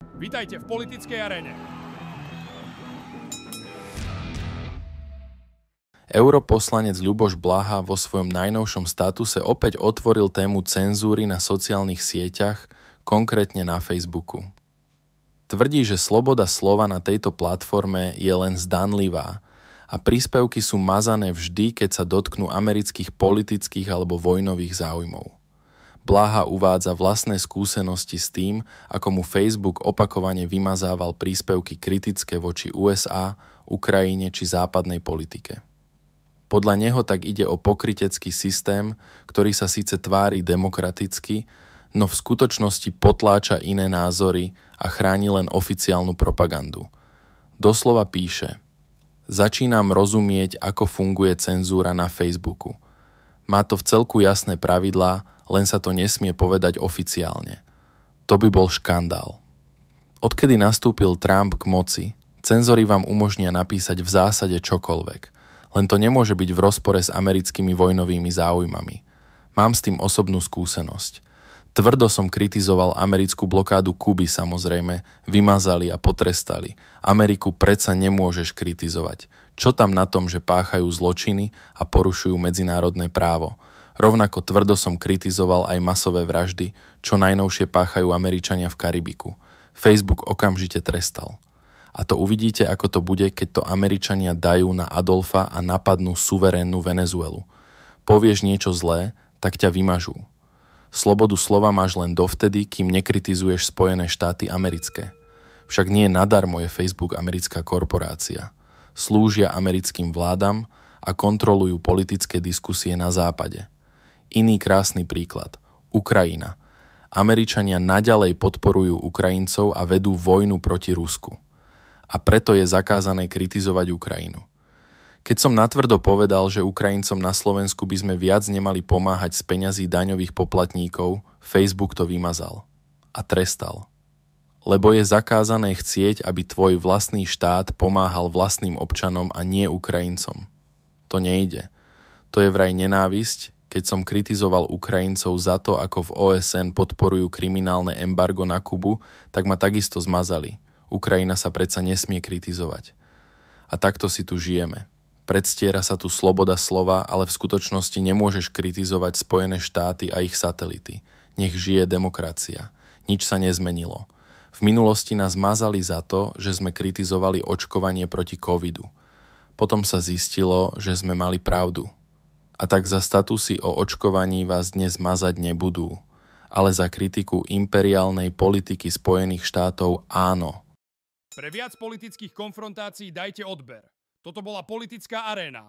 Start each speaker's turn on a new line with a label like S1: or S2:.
S1: Vítajte v politickej aréne.
S2: Europoslanec Ľuboš Blaha vo svojom najnovšom statuse opäť otvoril tému cenzúry na sociálnych sieťach, konkrétne na Facebooku. Tvrdí, že sloboda slova na tejto platforme je len zdanlivá a príspevky sú mazané vždy, keď sa dotknú amerických politických alebo vojnových záujmov. Blaha uvádza vlastné skúsenosti s tým, ako mu Facebook opakovane vymazával príspevky kritické voči USA, Ukrajine či západnej politike. Podľa neho tak ide o pokrytecký systém, ktorý sa síce tvári demokraticky, no v skutočnosti potláča iné názory a chráni len oficiálnu propagandu. Doslova píše: Začínam rozumieť, ako funguje cenzúra na Facebooku. Má to vcelku jasné pravidlá, len sa to nesmie povedať oficiálne. To by bol škandál. Odkedy nastúpil Trump k moci, cenzori vám umožnia napísať v zásade čokoľvek. Len to nemôže byť v rozpore s americkými vojnovými záujmami. Mám s tým osobnú skúsenosť. Tvrdo som kritizoval americkú blokádu Kuby, samozrejme, vymazali a potrestali. Ameriku predsa nemôžeš kritizovať. Čo tam na tom, že páchajú zločiny a porušujú medzinárodné právo? Rovnako tvrdo som kritizoval aj masové vraždy, čo najnovšie páchajú Američania v Karibiku. Facebook okamžite trestal. A to uvidíte, ako to bude, keď to Američania dajú na Adolfa a napadnú suverénnu Venezuelu. Povieš niečo zlé, tak ťa vymažú. Slobodu slova máš len dovtedy, kým nekritizuješ Spojené štáty americké. Však nie nadarmo je Facebook americká korporácia. Slúžia americkým vládam a kontrolujú politické diskusie na západe. Iný krásny príklad. Ukrajina. Američania naďalej podporujú Ukrajincov a vedú vojnu proti Rusku. A preto je zakázané kritizovať Ukrajinu. Keď som natvrdo povedal, že Ukrajincom na Slovensku by sme viac nemali pomáhať z peňazí daňových poplatníkov, Facebook to vymazal. A trestal. Lebo je zakázané chcieť, aby tvoj vlastný štát pomáhal vlastným občanom a nie Ukrajincom. To nejde. To je vraj nenávisť, keď som kritizoval Ukrajincov za to, ako v OSN podporujú kriminálne embargo na Kubu, tak ma takisto zmazali. Ukrajina sa predsa nesmie kritizovať. A takto si tu žijeme. Predstiera sa tu sloboda slova, ale v skutočnosti nemôžeš kritizovať Spojené štáty a ich satelity. Nech žije demokracia. Nič sa nezmenilo. V minulosti nás mazali za to, že sme kritizovali očkovanie proti covidu. Potom sa zistilo, že sme mali pravdu. A tak za statusy o očkovaní vás dnes mazať nebudú. Ale za kritiku imperiálnej politiky Spojených štátov áno.
S1: Pre viac politických konfrontácií dajte odber. Toto bola politická aréna.